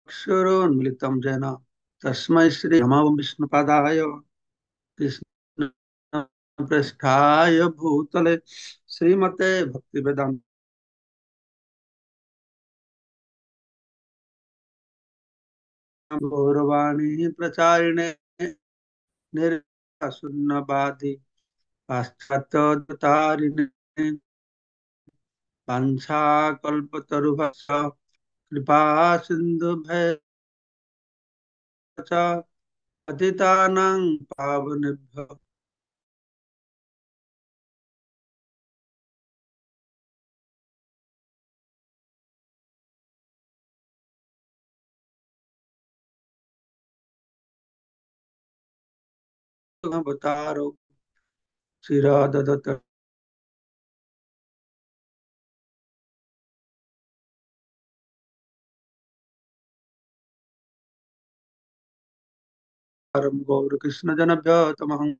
अक्षरोन्मिलितं येन तस्मै श्री नमः विष्णुपादाय कृष्णप्रेष्ठाय भूतले श्रीमते भक्तिवेदान्त गौरवाणी प्रचारिणे निर्शून्यवादी पाश्चात्योद्धारिणे वाञ्छाकल्पतरुभ्यश्च कृपा सिन्धुभ्यश्च पतितानां पावनेभ्यो अवतारो चिरददत गौरकृष्णजनभ्यो तमहं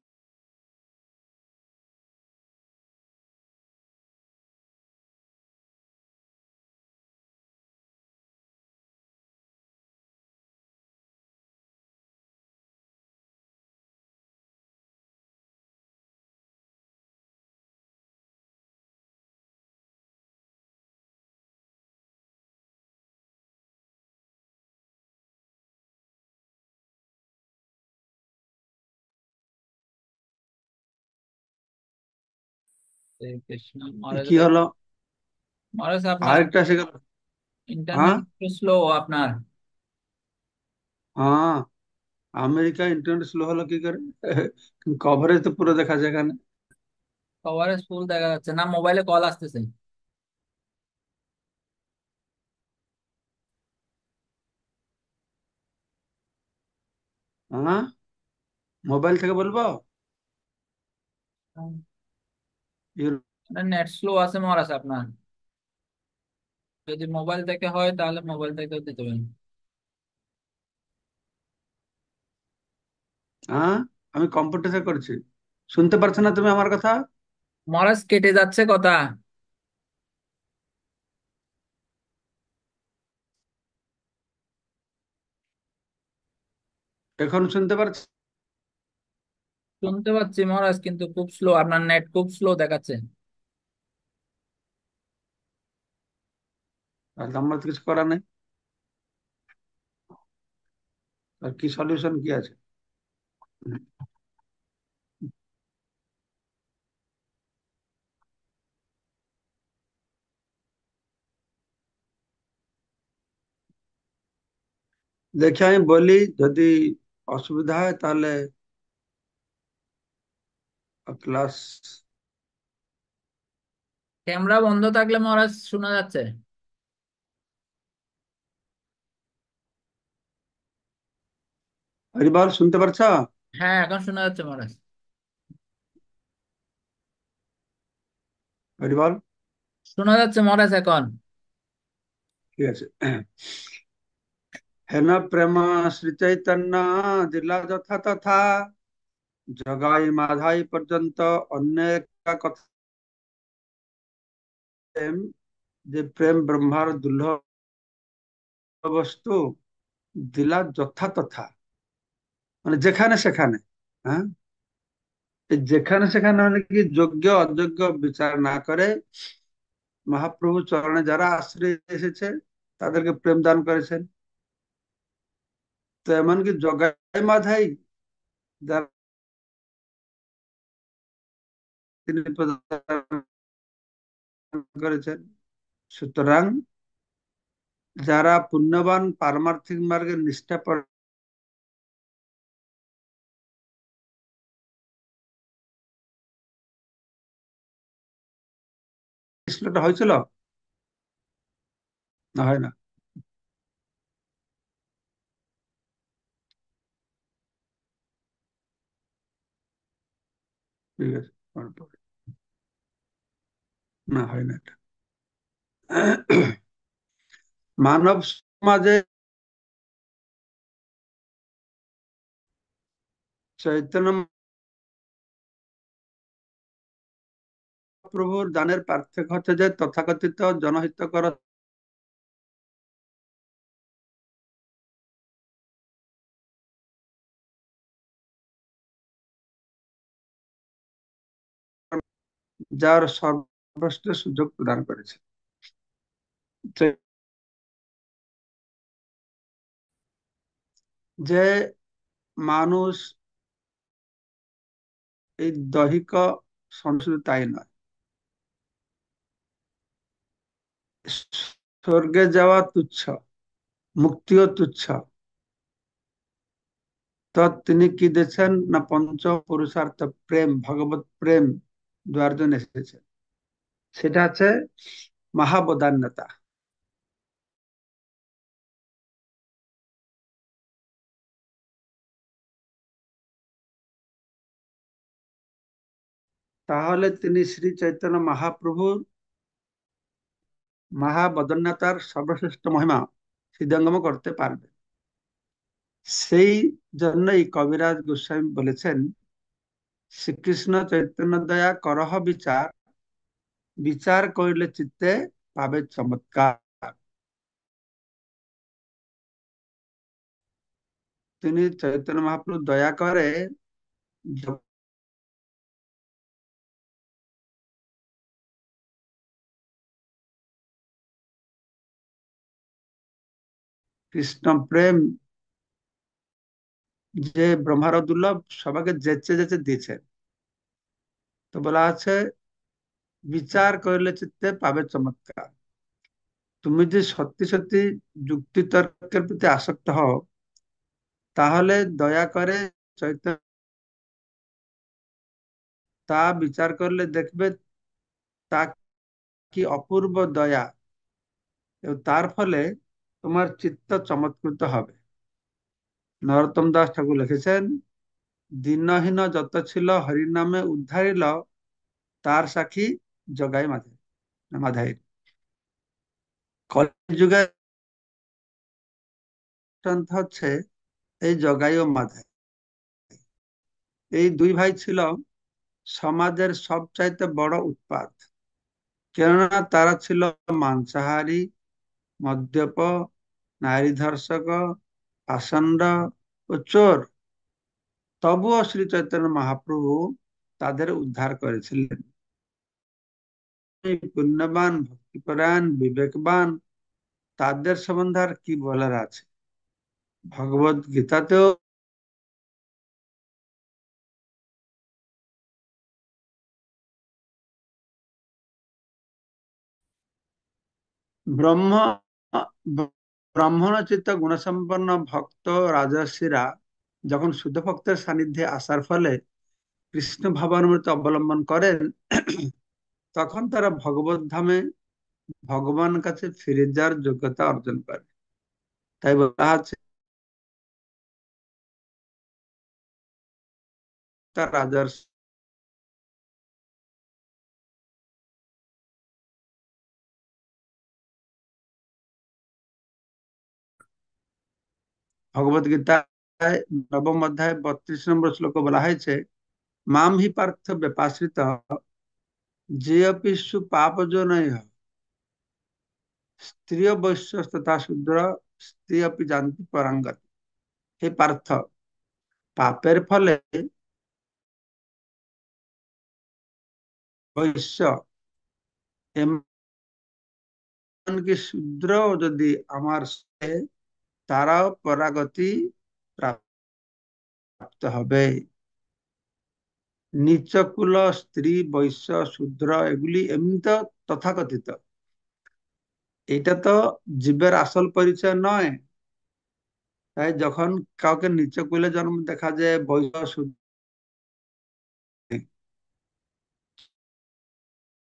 কৃষ্ণ মহারাজ কি হলো মহারাজ আপনার আরেকটা এসে গেল হ্যাঁ ইন্টারনেট একটু স্লো আপনার। হ্যাঁ আমেরিকা ইন্টারনেট স্লো হলো কি করে কভারেজ তো পুরো দেখা যায় এখানে কভারেজ ফুল দেখা যাচ্ছে না, মোবাইলে কল আসতেছে। হ্যাঁ মোবাইল থেকে বলবো ইউর- নেট স্লো আছে মহারাজ আপনার। যদি মোবাইল থেকে হয় তাহলে মোবাইল থেকেও দিতে পারেন। হ্যাঁ আমি কম্পিউটার করছি শুনতে পারছো না তুমি আমার কথা মহারাজ কেটে যাচ্ছে কথা। এখন শুনতে পারছো শুনতে পাচ্ছি মহারাজ, কিন্তু খুব স্লো, আপনার নেট খুব স্লো দেখাচ্ছে। তাহলে আমার তো কিছু করার নেই আর কি সলিউশন কি আছে দেখি আমি বলি যদি অসুবিধা হয় তাহলে ক্লাস ক্যামেরা বন্ধ থাকলে মহারাজ শোনা যাচ্ছে। হরিবল শুনতে পারছো হ্যাঁ, এখন শোনা যাচ্ছে মহারাজ। হরিবল শোনা যাচ্ছে মহারাজ এখন। ঠিক আছে হেন প্রেম শ্রী চৈতন্য দিলা যথা তথা জগাই মাধাই পর্যন্ত অনেক কথা প্রেম যে প্রেম ব্রহ্মার দুর্লভ বস্তু দিলা যথা তথা মানে যেখানে সেখানে হ্যাঁ এই যেখানে সেখানে মানে কি যোগ্য অযোগ্য বিচার না করে মহাপ্রভু চরণে যারা আশ্রয় এসেছে তাদেরকে প্রেম দান করেছেন তো এমনকি জগাই মাধাই যারা তিনি প্রদান করেছেন সুতরাং যারা পুণ্যবান পারমার্থিক মার্গের নিষ্ঠা শ্লোকটা হয়েছিল না হয় না ঠিক আছে পরে পরে। না হয় না এটা মানব সমাজে চৈতন্য প্রভুর দানের পার্থক্য হচ্ছে যে তথাকথিত জনহিতকর যার সর্বশ্রেষ্ঠ সুযোগ প্রদান করেছে। যে মানুষ এই দৈহিক শুধু তাই নয়, স্বর্গে যাওয়া তুচ্ছ, মুক্তিও তুচ্ছ, তো তিনি কি দিয়েছেন না পঞ্চ পুরুষার্থ প্রেম, ভগবত প্রেম দেওয়ার জন্য এসেছে। সেটা আছে মহাবদান্যতা। তাহলে তিনি শ্রী চৈতন্য মহাপ্রভুর মহাবদান্যতার সর্বশ্রেষ্ঠ মহিমা হৃদয়ঙ্গম করতে পারবে। সেই জন্যই কবিরাজ গোস্বামী বলেছেন, শ্রীকৃষ্ণ চৈতন্য দয়া করহ বিচার, বিচার করিলে চিত্তে পাবে চমৎকার। তিনি চৈতন্য মহাপ্রভু দয়া করে কৃষ্ণ প্রেম যে ব্রহ্মার দুর্লভ, সবাইকে যেচে যেচে দিয়েছেন। তো বলা আছে বিচার করলে চিত্তে পাবে চমৎকার। তুমি যে সত্যি সত্যি যুক্তি তর্কের প্রতি আসক্ত হও, তাহলে দয়া করে চৈতন্য তা বিচার করলে দেখবে তা কি অপূর্ব দয়া, এবং তার ফলে তোমার চিত্ত চমৎকৃত হবে। নরোত্তম দাস ঠাকুর লিখেছেন, দীনহীন যত ছিল হরিনামে উদ্ধারিল, তার সাক্ষী জগাই মাধাই। কলিযুগে হচ্ছে এই জগাই ও মাধাই। এই দুই ভাই ছিল সমাজের সবচাইতে বড় উৎপাত। কেননা তারা ছিল মাংসাহারী, মদ্যপ, নারী ধর্ষক, পাষণ্ড ও চোর। তবুও শ্রী চৈতন্য মহাপ্রভু তাদের উদ্ধার করেছিলেন। এই পুণ্যবান, ভক্তিপরায়ণ, বিবেকবান, তাদের সম্বন্ধে আর কি বলার আছে। ভগবত গীতাতেও ব্রহ্ম ব্রাহ্মণোচিত গুণসম্পন্ন ভক্ত রাজর্ষিরা যখন শুদ্ধ ভক্তের সান্নিধ্যে আসার ফলে কৃষ্ণ ভাবানুমূর্তি অবলম্বন করেন, তখন তারা ভগবত ধামে ভগবান কাছে ফিরে যাওয়ার যোগ্যতা অর্জন করে। তাই বলা আছে রাজর্ষি ভগবত গীতায় নবম অধ্যায় 32 নম্বর শ্লোকে বলা হয়েছে, মাম হি পার্থ ব্যপাশ্রিত যে অপিসু পাপজনয় স্ত্রী বৈশ্য তথা শূদ্র স্ত্রী অপি জানতি পরাঙ্গতি। হে পার্থ, পাপের ফলে বৈশ্য এমনকি শূদ্র যদি আমার সাথে, তারাও পরাগতি প্রাপ্ত হবে। নিচকুল স্ত্রী, বৈশ্য, শূদ্র এগুলি এমনি তো তথাকথিত, এটা তো জীবের আসল পরিচয় নয়। তাই যখন কাউকে নিচু কুলে জন্ম দেখা যায়, বৈশ্য শূদ্র,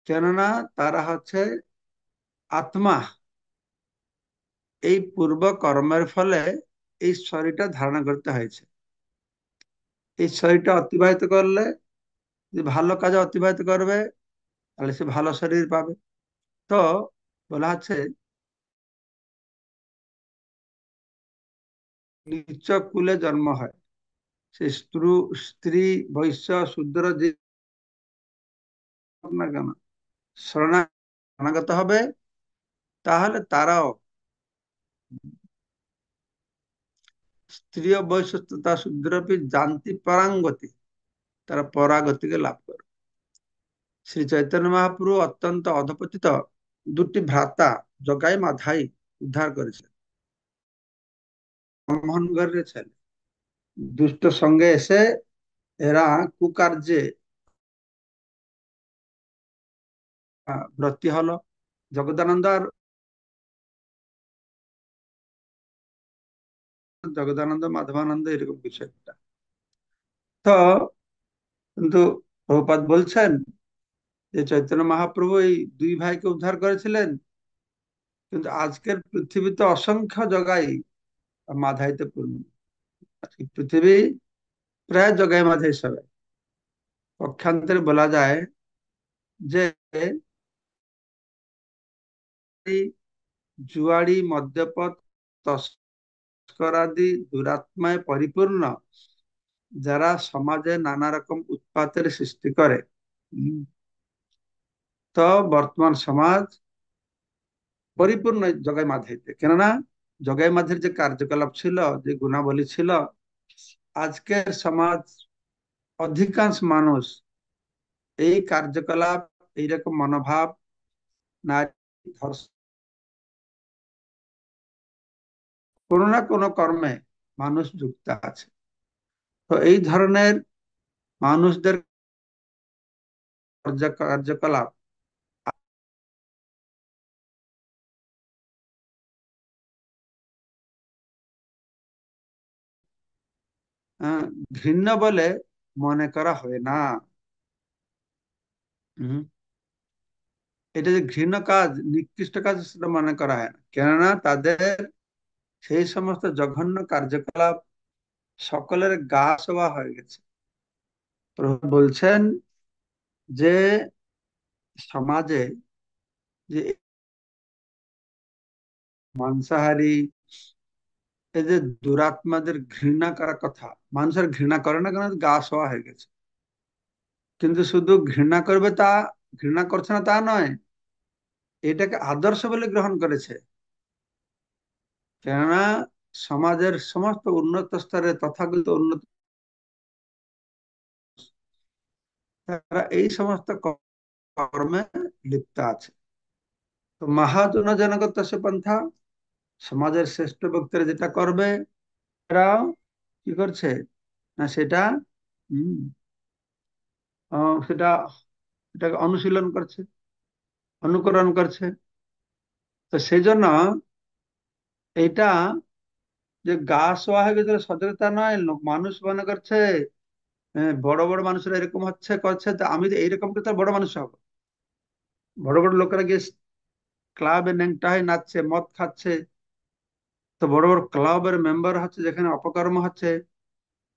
কেননা তারা হচ্ছে আত্মা। এই পূর্ব কর্মের ফলে এই শরীরটা ধারণা করতে হয়েছে। এই শরীরটা অতিবাহিত করলে, যে ভালো কাজে অতিবাহিত করবে, তাহলে সে ভালো শরীর পাবে। তো বলা আছে নিচ কুলে জন্ম হয়, সে স্ত্রী, বৈশ্য, শূদ্র যে হোক না কেন, শরণাগত হবে, তাহলে তারাও স্ত্রী, বৈশ্য তথা শূদ্রপি জানতি পরাঙ্গতি, তারা পরাগতিকে লাভ করে। শ্রী চৈতন্য মহাপ্রভু অত্যন্ত অধপতিত দুটি ভ্রাতা জগাই মাধাই উদ্ধার করেছিলেন। মোহনগড়ের ছেলে দুষ্ট সঙ্গে এসে এরা কুকার্যে ব্রতী হলো। জগদানন্দ আর জগদানন্দ মাধবানন্দ এরকম কিছু একটা। তো কিন্তু প্রভুপাদ বলছেন যে চৈতন্য মহাপ্রভু এই দুই ভাইকে উদ্ধার করেছিলেন, কিন্তু আজকের পৃথিবীতে অসংখ্য জগাই মাধাইতে পূর্ণ। আজকে পৃথিবী প্রায় জগাই মাধাই সবাই। পক্ষান্তরে বলা যায় যে এই জুয়াড়ি মদ্যপ তস্করাদি দুরাত্মায় পরিপূর্ণ যারা সমাজে নানা রকম উৎপাতের সৃষ্টি করে, উম, তো বর্তমান সমাজ পরিপূর্ণ জগাই মাধাইতে। কেননা জগাই মাঝের যে কার্যকলাপ ছিল, যে গুণাবলী ছিল, আজকের সমাজ অধিকাংশ মানুষ এই কার্যকলাপ, এইরকম মনোভাব, নারী ধর্ষণ, কোনো না কোনো কর্মে মানুষ যুক্ত আছে। তো এই ধরনের মানুষদের কার্যকলাপ আহ, ঘৃণ্য বলে মনে করা হয় না। হুম, এটা যে ঘৃণ্য কাজ, নিকৃষ্ট কাজ, সেটা মনে করা হয় না। কেননা তাদের সেই সমস্ত জঘন্য কার্যকলাপ সকলের গা সওয়া হয়ে গেছে। প্রভু বলছেন যে সমাজে যে মাংসাহারী, এই যে দুরাত্মাদের ঘৃণা করার কথা, মানুষের ঘৃণা করে না, কেন গা সওয়া হয়ে গেছে। কিন্তু শুধু ঘৃণা করবে তা, ঘৃণা করছে না তা নয়, এটাকে আদর্শ বলে গ্রহণ করেছে। কেননা সমাজের সমস্ত উন্নত স্তরে তথাগত উন্নত, তারা এই সমস্ত কর্মে লিপ্ত আছে। তো মহাজন জনগত সে পন্থা, সমাজের শ্রেষ্ঠ ব্যক্তিরা যেটা করবে, এরাও কি করছে না সেটা হম সেটা এটাকে অনুশীলন করছে, অনুকরণ করছে। তো সেই জন্য এইটা যে গা শোয়া হয়ে গেছে সচেতনতা নয়, মানুষ মনে করছে বড় বড় মানুষরা এরকম হচ্ছে করছে, তো আমি তো এইরকম তো বড় মানুষ হবো। বড় বড় লোকেরা গিয়ে ক্লাবে ন্যাংটা হয়ে নাচছে, মদ খাচ্ছে, তো বড় বড় ক্লাবের মেম্বার হচ্ছে, যেখানে অপকর্ম হচ্ছে।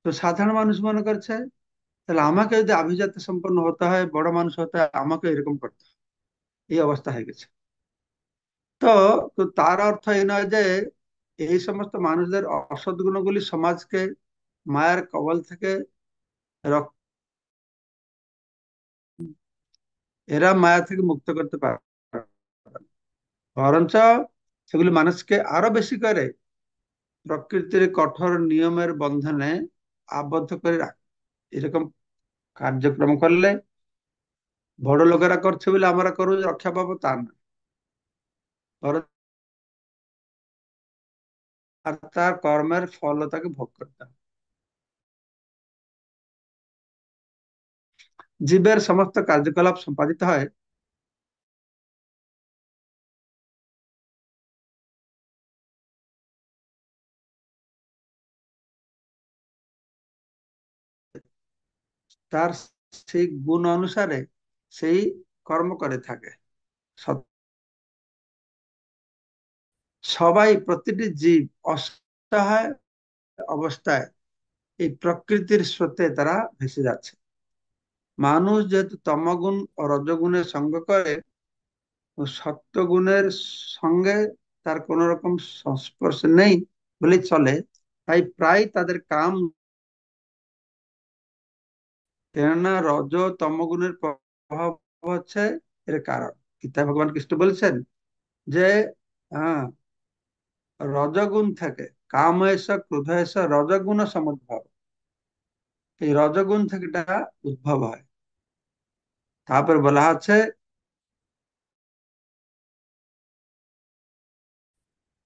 তো সাধারণ মানুষ মনে করছে তাহলে আমাকে যদি আভিজাত্য সম্পন্ন হতে হয়, বড় মানুষ হতে হয়, আমাকে এরকম করতে হয়। এই অবস্থা হয়ে গেছে। তো তো তার অর্থ এই নয় যে এই সমস্ত মানুষদের অসৎ গুণগুলি সমাজকে মায়ের কবল থেকে রক- এরা মায়া থেকে মুক্ত করতে পারে না। বরঞ্চ সেগুলি মানুষকে আরো বেশি করে প্রকৃতির কঠোর নিয়মের বন্ধনে আবদ্ধ করে রাখে। এরকম কার্যক্রম করলে বড় লোকেরা করছে বলে আমরা করবো যে রক্ষা পাবো তা না, বরং আর তার কর্মের ফল তাকে ভোগ করতে হবে। জীবের সমস্ত কার্যকলাপ সম্পাদিত হয় তার সেই গুণ অনুসারে, সেই কর্ম করে থাকে। সব- সবাই, প্রতিটি জীব অসহায় অবস্থায় এই প্রকৃতির স্রোতে তারা ভেসে যাচ্ছে। মানুষ যেহেতু তমগুণ ও রজগুণের সঙ্গ করে ও সত্যগুণের সঙ্গে তার কোন রকম সংস্পর্শ নেই বলে চলে, তাই প্রায় তাদের কাম, কেননা রজ তমগুণের প্রভাব হচ্ছে এর কারণ। গীতা ভগবান কৃষ্ণ বলছেন যে হ্যাঁ, রজগুণ থেকে কাম এসে ক্রোধ এসে রজগুণ সমুদ্ভব, এই রজগুণ থেকে এটা উদ্ভব হয়। তারপর বলা আছে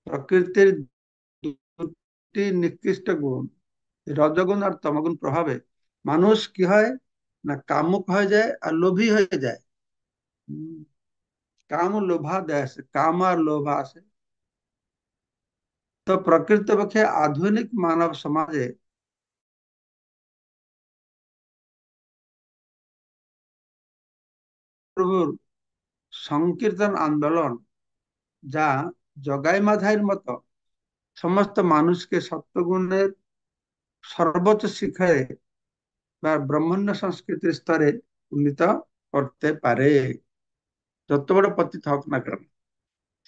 প্রকৃতির দুটি নিকৃষ্ট গুণ, রজগুণ আর তমগুণ প্রভাবে মানুষ কি হয় না, কামুক হয়ে যায় আর লোভী হয়ে যায়। হম, কাম ও লোভা দেশ, কাম আর লোভা আছে। তো প্রকৃতপক্ষে আধুনিক মানব সমাজে প্রভুর সংকীর্তন আন্দোলন, যা জগাই মাধাইয়ের মতো সমস্ত মানুষকে সত্যগুণের সর্বোচ্চ শিখরে বা ব্রহ্মণ্য সংস্কৃতির স্তরে উন্নীত করতে পারে, যত বড় পতিত হোক না কেন।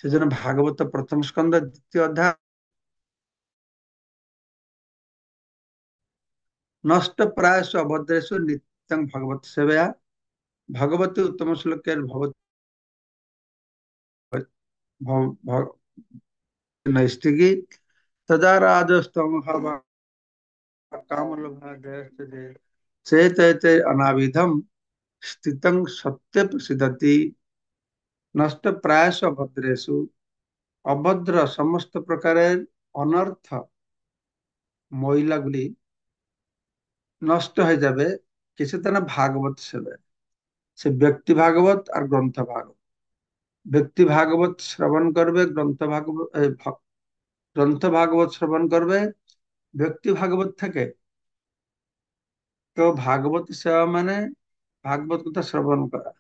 সেজন্য ভাগবত প্রথম স্কন্ধ 2য় অধ্যায়, নষ্ট প্রায়শ অভদ্রেষু নিত্যং ভগবত সেবয়া ভগবতী উত্তম শ্লোকের নৈষ্ঠিকী তদা রাজস্তম হবা কামলোভাদেশে চেতयते अनाविधम स्थितं सत्य प्रसिद्धति। নষ্ট প্রায়শ অভদ্রেষু, অভদ্র সমস্ত প্রকারের অনর্থ মহিলাগুলি নষ্ট হয়ে যাবে কিছুতে না ভাগবত সেবে। সে ব্যক্তি ভাগবত আর গ্রন্থ ভাগবত, ব্যক্তি ভাগবত শ্রবণ করবে, গ্রন্থ ভাগবত শ্রবণ করবে ব্যক্তি ভাগবত থেকে। তো ভাগবত সেবা মানে ভাগবত কথা শ্রবণ করা।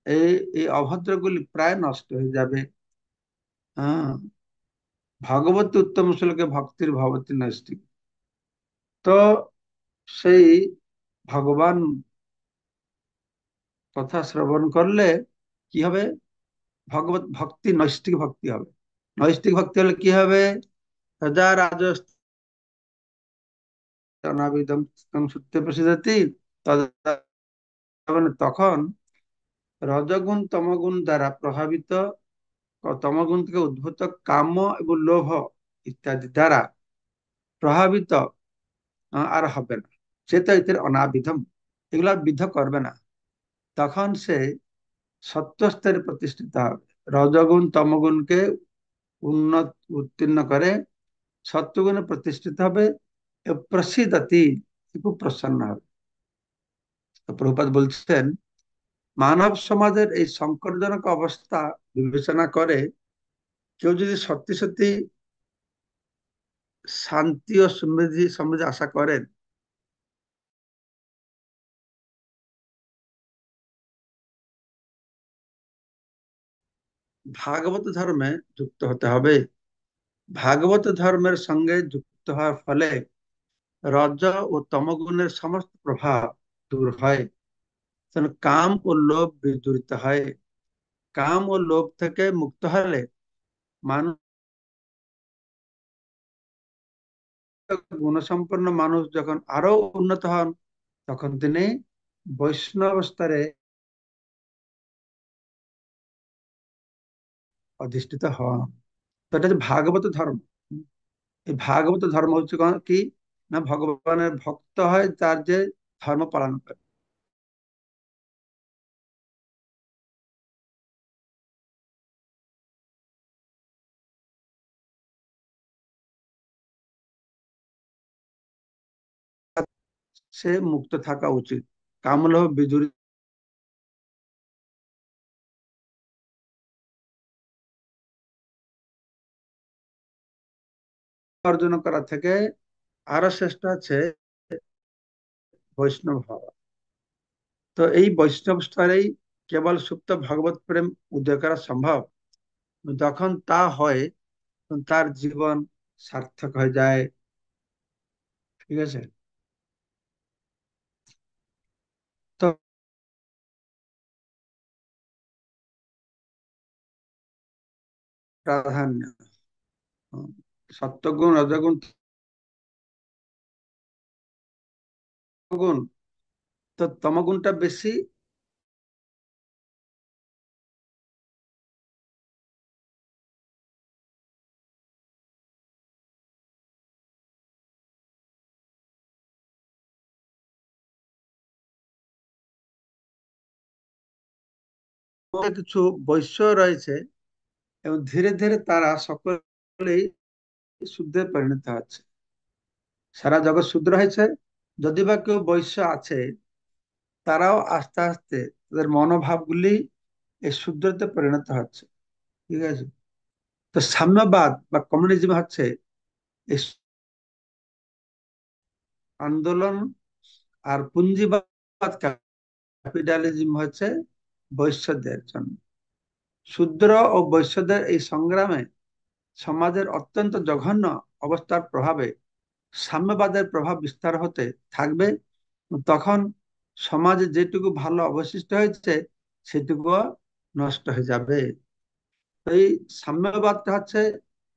এই এই অভদ্রগুলি প্রায় নষ্ট হয়ে যাবে। হ্যাঁ, ভগবত উত্তম শ্লোকে ভক্তির ভবতী নৈষ্ঠিক। তো সেই ভগবান কথা শ্রবণ করলে কি হবে, ভগবত ভক্তি নৈষ্ঠিক ভক্তি হবে। নৈষ্ঠিক ভক্তি হলে কি হবে, সদা রাজস্থানাবিদম সত্য প্রসিদ্ধতি, মানে তখন রজগুণ তমগুণ দ্বারা প্রভাবিত, তমগুণ থেকে উদ্ভূত কাম এবং লোভ ইত্যাদি দ্বারা প্রভাবিত আর হবে না। সে তো এদের অনাবিধম, এগুলো আর বিধ করবে না। তখন সে সত্য স্তরে প্রতিষ্ঠিত হবে। রজগুণ তমগুণকে উত্তীর্ণ করে সত্যগুণে প্রতিষ্ঠিত হবে। প্রসিদ্ধতি, খুব প্রসন্ন হবে। তো প্রভুপাদ বলছেন, মানব সমাজের এই সংকটজনক অবস্থা বিবেচনা করে কেউ যদি সত্যি সত্যি শান্তি ও সমৃদ্ধি সমৃদ্ধি আশা করেন, ভাগবত ধর্মে যুক্ত হতে হবে। ভাগবত ধর্মের সঙ্গে যুক্ত হওয়ার ফলে রজ ও তমগুণের সমস্ত প্রভাব দূর হয়। কাম ও লোভ বিদূরিত হয়। কাম ও লোভ থেকে মুক্ত হলে মানুষ, গুণসম্পন্ন মানুষ যখন আরো উন্নত হন, তখন তিনি বৈষ্ণব স্তরে অধিষ্ঠিত হন। তো এটা হচ্ছে ভাগবত ধর্ম। এই ভাগবত ধর্ম হচ্ছে কি না, ভগবানের ভক্ত হয় তার যে ধর্ম পালন করে। সে মুক্ত থাকা উচিত। কামলোভ বিদূরিত অর্জন করা থেকে আরো শ্রেষ্ঠ আছে বৈষ্ণব হওয়া। তো এই বৈষ্ণব স্তরেই কেবল সুপ্ত ভগবত প্রেম উদয় করা সম্ভব। যখন তা হয় তখন তার জীবন সার্থক হয়ে যায়। ঠিক আছে। তো প্রাধান্য, সত্যগুণ রজগুণ গুণ, তো তমগুণটা বেশি। কিছু বৈশ্য রয়েছে এবং ধীরে ধীরে তারা সকলেই শূদ্রে পরিণত হচ্ছে। সারা জগৎ শূদ্র হয়েছে, যদি বা কেউ বৈশ্য আছে, তারাও আস্তে আস্তে তাদের মনোভাবগুলি এই শূদ্রতে পরিণত হচ্ছে। ঠিক আছে। তো সাম্যবাদ বা কমিউনিজম হচ্ছে এই আন্দোলন, আর পুঞ্জিবাদ ক্যাপিটালিজম হচ্ছে বৈশ্যদের জন্য। শূদ্র ও বৈশ্যদের এই সংগ্রামে সমাজের অত্যন্ত জঘন্য অবস্থার প্রভাবে সাম্যবাদের প্রভাব বিস্তার হতে থাকবে। তখন সমাজে যেটুকু ভালো অবশিষ্ট হয়েছে সেটুকু নষ্ট হয়ে যাবে। এই সাম্যবাদটা হচ্ছে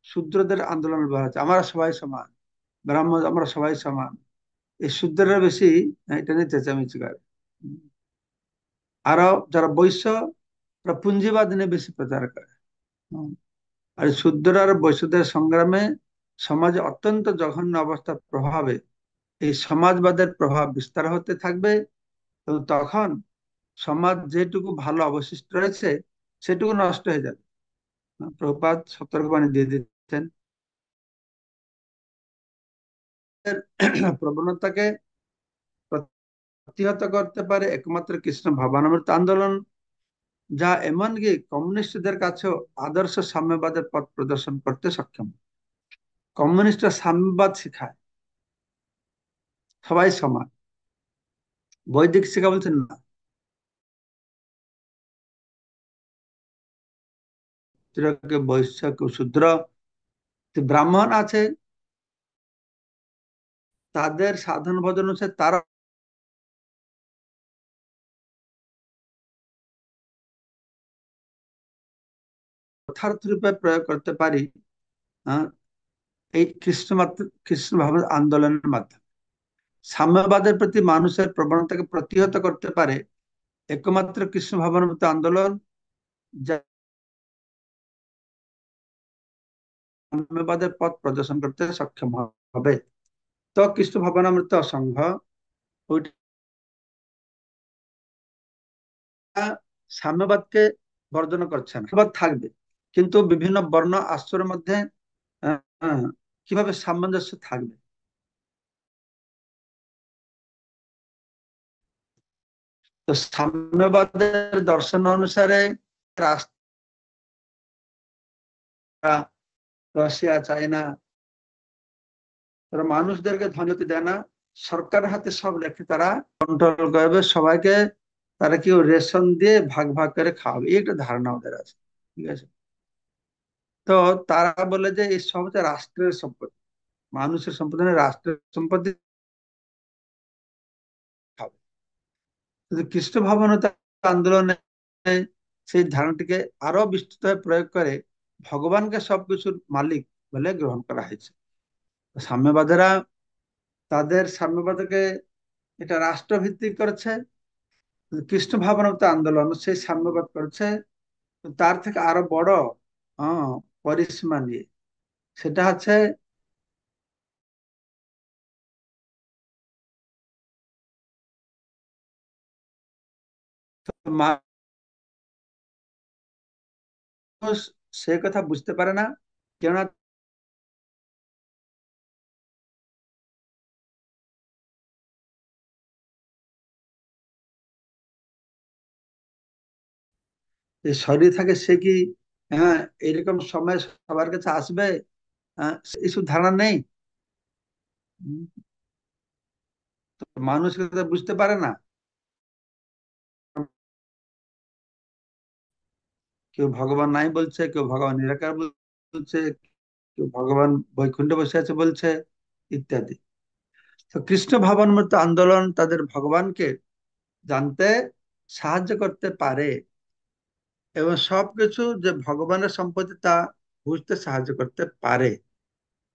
শূদ্রদের আন্দোলন বলা হচ্ছে, আমরা সবাই সমান, ব্রাহ্মণ আমরা সবাই সমান। এই শূদ্ররা বেশি এটা নিয়ে চেঁচামেচি করে। আরো যারা বৈশ্য, তারা পুঞ্জিবাদ নিয়ে বেশি প্রচার করে। হুম। আর এই শূদ্র আর বৈশ্যদের সংগ্রামে সমাজে অত্যন্ত জঘন্য অবস্থার প্রভাবে এই সমাজবাদের প্রভাব বিস্তার হতে থাকবে, এবং তখন সমাজ যেটুকু ভালো অবশিষ্ট রয়েছে সেটুকু নষ্ট হয়ে যাবে। প্রভুপাদ সতর্কবাণী দিয়ে দিচ্ছেন। এর প্রবণতাকে প্রতিহত করতে পারে একমাত্র কৃষ্ণ ভাবানুমৃত আন্দোলন, যা এমনকি কমিউনিস্টদের কাছেও আদর্শ সাম্যবাদের পথ প্রদর্শন করতে সক্ষম। কমিউনিস্টরা সাম্যবাদ শিখায়, সবাই সমান। বৈদিক শিক্ষা বলছেন না, কেউ বৈশ্য কেউ শূদ্র, ব্রাহ্মণ আছে, তাদের সাধন ভজন অনুসারে তারা যথার্থ রূপে প্রয়োগ করতে পারি আহ, এই কৃষ্ণ ভাব আন্দোলনের মাধ্যমে। সাম্যবাদের প্রতি মানুষের প্রবণতাকে প্রতিহত করতে পারে একমাত্র কৃষ্ণ ভাবানুভূতি আন্দোলন, যা সাম্যবাদের পথ প্রদর্শন করতে সক্ষম হবে। তো কৃষ্ণ ভাবানামৃত সংঘ ওইটা সাম্যবাদকে বর্জন করছে না, সাম্যবাদ থাকবে, কিন্তু বিভিন্ন বর্ণ আশ্রমের মধ্যে আহ, আহ, কিভাবে সামঞ্জস্য থাকবে। তো সাম্যবাদের দর্শন অনুসারে রাষ্ট্র, রাশিয়া, চায়না, তারা মানুষদেরকে ধনতি দেয় না, সরকারের হাতে সব রেখে তারা কন্ট্রোল করবে সবাইকে। তারা কেউ রেশন দিয়ে ভাগ ভাগ করে খাওয়াবে, এই একটা ধারণা ওদের আছে। ঠিক আছে। তো তারা বলে যে এই সব হচ্ছে রাষ্ট্রের সম্পত্তি, মানুষের সম্পত্তি নয়, রাষ্ট্রের সম্পত্তি খাবে। কিন্তু কৃষ্ণ ভাবনতা আন্দোলনে সেই ধারণাটিকে আরো বিস্তৃতভাবে প্রয়োগ করে ভগবানকে সবকিছুর মালিক বলে গ্রহণ করা হয়েছে। সাম্যবাদীরা তাদের সাম্যবাদকে এটা রাষ্ট্রভিত্তিক করেছে, কৃষ্ণ ভাবনামৃত আন্দোলন সেই সাম্যবাদ করেছে তার থেকে আরো বড় পরিসীমা নিয়ে। সেটা হচ্ছে মানুষ সে কথা বুঝতে পারে না, কেননা যে শরীর থাকে সে কি হ্যাঁ এরকম সময় সবার কাছে আসবে, এইসব ধারণা নেই। উম, তো মানুষ এটা বুঝতে পারে না। কেউ ভগবান নাই বলছে, কেউ ভগবান নিরাকার বলছে, কেউ ভগবান বৈকুণ্ঠে বসে আছে বলছে, ইত্যাদি। তো কৃষ্ণ ভাবামৃত আন্দোলন তাদের ভগবানকে জানতে সাহায্য করতে পারে এবং সবকিছু যে ভগবানের সম্পত্তি তা বুঝতে সাহায্য করতে পারে।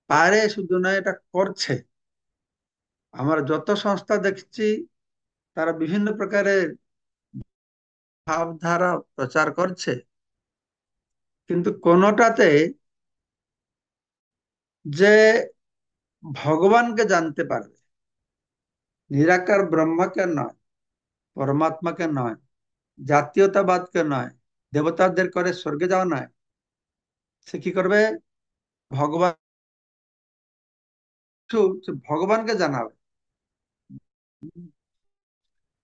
পারে শুধু নয়, এটা করছে। আমরা যত সংস্থা দেখছি তারা বিভিন্ন প্রকারের ভাবধারা প্রচার করছে, কিন্তু কোনোটাতে যে ভগবানকে জানতে পারবে, নিরাকার ব্রহ্মকে নয়, পরমাত্মাকে নয়, জাতীয়তাবাদকে নয়, দেবতাদের করে স্বর্গে যাওয়া নয়, সে কি করবে, ভগবান, ভগবানকে জানাবে।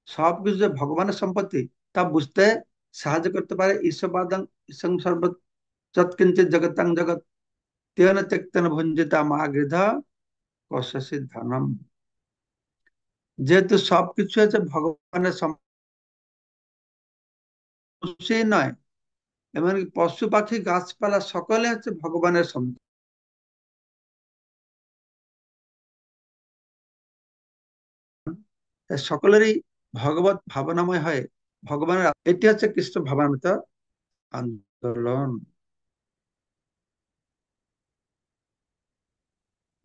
সবকিছু যে ভগবানের সম্পত্তি তা বুঝতে সাহায্য করতে পারে। ঈশ্ববাদং ঈশ্বং সর্ব যৎকিঞ্চিৎ জগতাং জগৎ তেন ত্যক্তেন ভঞ্জিতা মা গৃধ কস্যসি ধনম। যেহেতু সবকিছু হচ্ছে ভগবানের সম্পত্তি নয়, এমনকি পশু পাখি গাছপালা সকলে হচ্ছে ভগবানের সম্পত্তি। তাই সকলেরই ভগবত ভাবনাময় হয়ে ভগবানের, এটি হচ্ছে কৃষ্ণ ভাবনামৃত আন্দোলন।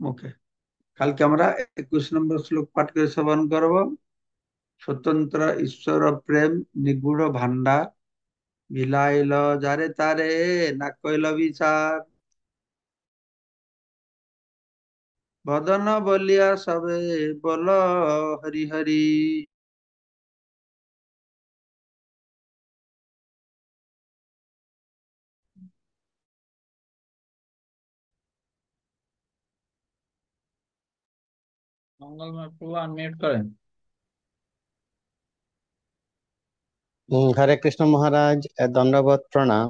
ওকে, কালকে আমরা 21 নম্বর শ্লোক পাঠ করে শ্রবণ করব। স্বতন্ত্র ঈশ্বর প্রেম নিগুড় ভান্ডার, বিলাইল যারে তারে না কইল বিচার, বদন বলিয়া সবে বল হরি হরি। মঙ্গলময় প্রভু আনমিউট করেন। হরে কৃষ্ণ মহারাজ, দণ্ডবত প্রণাম।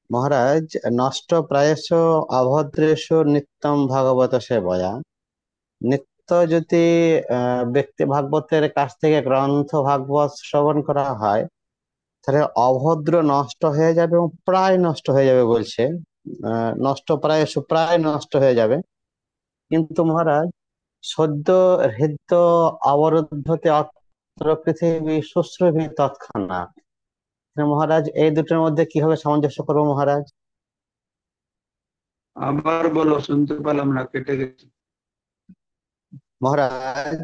মহারাজ, নষ্ট প্রায়শ অভদ্রেষু নিত্যম ভাগবত সেবয়া। নিত্য যদি ব্যক্তি ভাগবতের কাছ থেকে গ্রন্থ ভাগবত শ্রবণ করা হয়, তাহলে অভদ্র নষ্ট হয়ে যাবে এবং প্রায় নষ্ট হয়ে যাবে বলছে। নষ্ট প্রায়শ প্রায় নষ্ট হয়ে যাবে। কিন্তু মহারাজ, সদ্য হৃদ্য অবরুদ্ধতে অত্র পৃথিবী শুশ্রূষি তৎক্ষণাৎ। মহারাজ, এই দুটোর মধ্যে কিভাবে সামঞ্জস্য করবো মহারাজ? আবার বলো, শুনতে পেলাম না, কেটে গেছে। মহারাজ,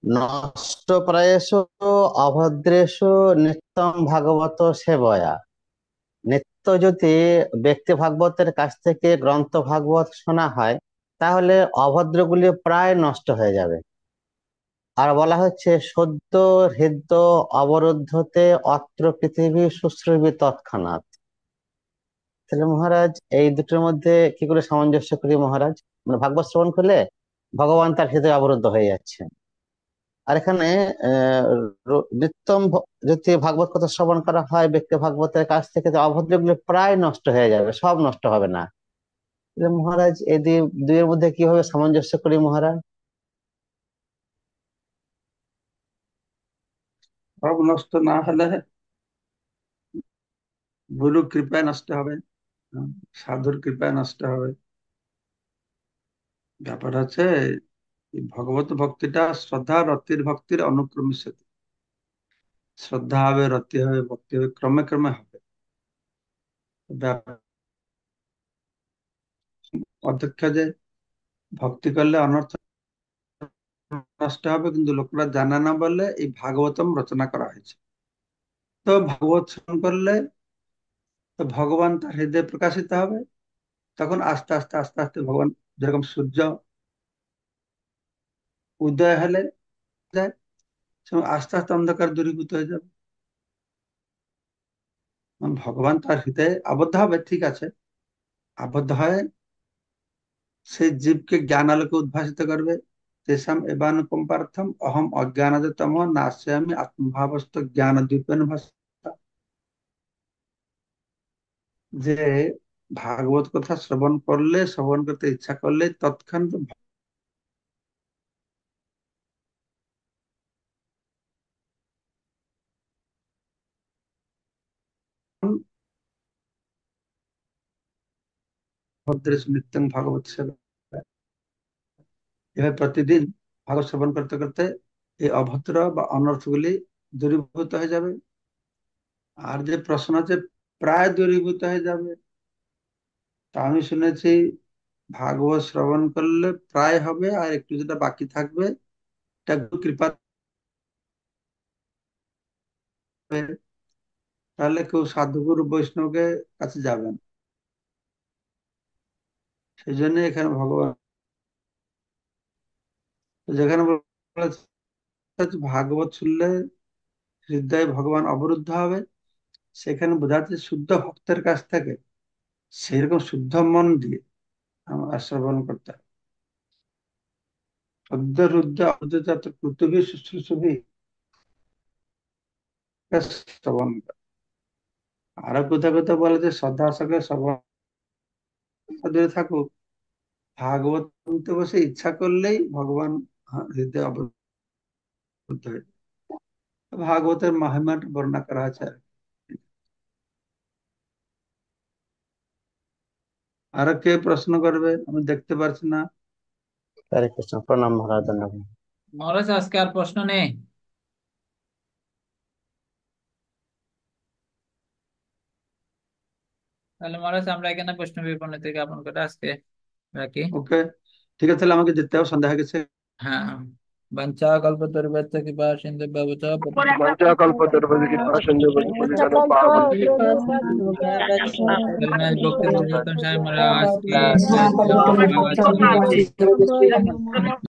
নষ্ট প্রায়শ অভদ্রেষু নিত্যম ভাগবত সেবয়া। নিত্য যদি ব্যক্তি ভাগবতের কাছ থেকে গ্রন্থ ভাগবত শোনা হয়, তাহলে অভদ্রগুলি প্রায় নষ্ট হয়ে যাবে। আর বলা হচ্ছে সদ্য হৃদ্য অবরুদ্ধতে অত্র পৃথিবী শুশ্রূষি তৎক্ষণাৎ। তাহলে মহারাজ, এই দুটোর মধ্যে কি করে সামঞ্জস্য করি মহারাজ? মানে ভাগবত শ্রবণ করলে ভগবান তার হৃদয়ে অবরুদ্ধ হয়ে যাচ্ছে, আর এখানে নিত্যম যদি ভাগবত কথা শ্রবণ করা হয় ব্যক্তি ভাগবতের কাছ থেকে, তো অভদ্রগুলো প্রায় নষ্ট হয়ে যাবে, সব নষ্ট হবে না। তাহলে মহারাজ, এই দুইয়ের মধ্যে কিভাবে সামঞ্জস্য করি মহারাজ? সব নষ্ট না হলে গুরু কৃপায় নষ্ট হবে, সাধুর কৃপায় নষ্ট হবে। ব্যাপার আছে, এই ভগবত ভক্তিটা শ্রদ্ধা রতির ভক্তির অনুক্রমিত। শ্রদ্ধা হবে, রতি হবে, ভক্তি হবে, ক্রমে ক্রমে হবে। অধ্যক্ষ যে ভক্তি করলে অনর্থ নষ্ট হবে, কিন্তু লোকরা জানে না বলে এই ভাগবতম রচনা করা হয়েছে। তো ভাগবত শ্রবণ করলে তো ভগবান তার হৃদয়ে প্রকাশিত হবে। তখন আস্তে আস্তে আস্তে আস্তে ভগবান, যেরকম সূর্য উদয় হলে যায়, সেরকম আস্তে আস্তে অন্ধকার দূরীভূত হয়ে যাবে। ভগবান তার হৃদয়ে আবদ্ধ হবে, ঠিক আছে, আবদ্ধ হয় সেই জীবকে জ্ঞান আলোকে উদ্ভাসিত করবে। তেষাম এবানুকম্পার্থম অহম অজ্ঞানদতম নাস্যামি আত্মভাবস্থ জ্ঞান দ্বীপেন ভাসা। যে ভাগবত কথা শ্রবণ করলে, শ্রবণ করতে ইচ্ছা করলে তৎক্ষণাৎ ভদ্রেশ নিত্যং ভাগবত সেবা, এভাবে প্রতিদিন ভাগবত শ্রবণ করতে করতে এই অভদ্র বা অনর্থগুলি দূরীভূত হয়ে যাবে। আর যে প্রশ্ন আছে প্রায় দূরীভূত হয়ে যাবে, তা আমি শুনেছি ভাগবত শ্রবণ করলে প্রায় হবে, আর একটু যেটা বাকি থাকবে এটা গুরু কৃপা, তাহলে কেউ সাধুগুরু বৈষ্ণবের কাছে যাবেন। সেই জন্য এখানে ভগবান যেখানে বলেছে ভাগবত শুনলে হৃদয়ে ভগবান অবরুদ্ধ হবে, সেখানে বোঝাচ্ছে শুদ্ধ ভক্তের কাছ থেকে সেরকম শুদ্ধ মন দিয়ে আমরা শ্রবণ করতে হবে। শুদ্ধ রুদ্ধ অবুদ্ধ কুতুবি শুশ্রূষবি শ্রবণ কর। আরো কোথাও কোথাও বলে যে শ্রদ্ধা সঙ্গে শ্রবণ দূরে থাকুক, ভাগবত শুনতে বসে ইচ্ছা করলেই ভগবান হৃদয়ে অবস্থিত হয়ে যায়। ভাগবতের মহিমাটা বর্ণনা করা আছে আর কি। আরো কে প্রশ্ন করবে? আমি দেখতে পারছি না। হরে কৃষ্ণ, প্রণাম মহারাজ, ধন্যবাদ। মহারাজ আজকে আর প্রশ্ন নেই। তাহলে মহারাজ আমরা এখানে প্রশ্ন বিপণিতে জ্ঞাপন করে আজকে রাখি। ওকে, ঠিক আছে, তাহলে আমাকে যেতে হবে, সন্ধ্যা হয়ে গেছে। হ্যাঁ। বঞ্চা কল্পতরুভ্যশ্চ কৃপা সিন্ধুভ্যশ্চ वंशाकल्पतरुभ्यश्च कृपा सिन्धुभ्यश्च पतितानां पावनेभ्यो करुणाज भक्ति पुरुषोत्तम साई महाराज की जय। श्रील प्रभुपाद की जय।